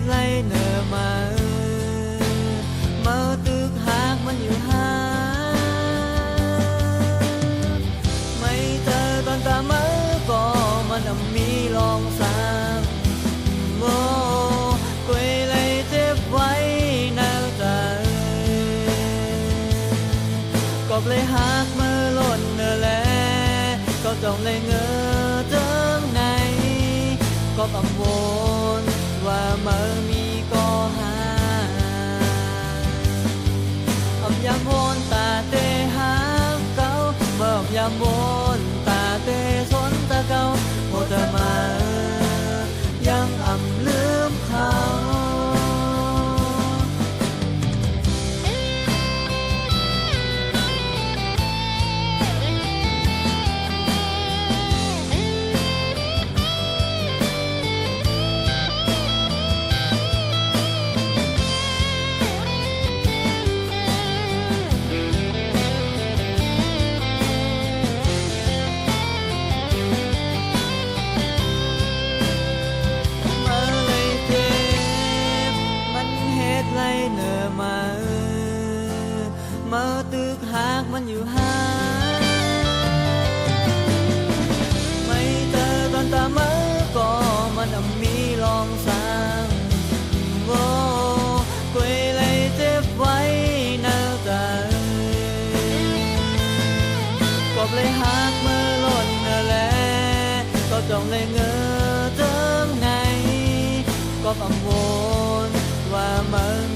lấy nở mơ tức hátมันอยู่หาไม่เธอตอนตาเมื่อก็มันมีลองสามโมกุยเลยเจ็บไว้แนวใจก็เลยหักเมื่อล้นเนอแลก็ต้องเลยเงอเทิงในก็กังวลว่าเมื่อมีก็หายามวนตาเตหาเก่าเบิ่มยามวนตาเตสนตาเก่าโหเธอมายังลืมเขาเนอมาตึกหากมันอยู่หาไม่เธอตอนตาเมื่อก็มันมีลองสร้างโว้กุยเลยเจ็บไว้แนวใจก็เลยหักเมื่อล้นเนอแลก็จ้องเลยเงอเทิงในก็กังวลว่าเมื่อ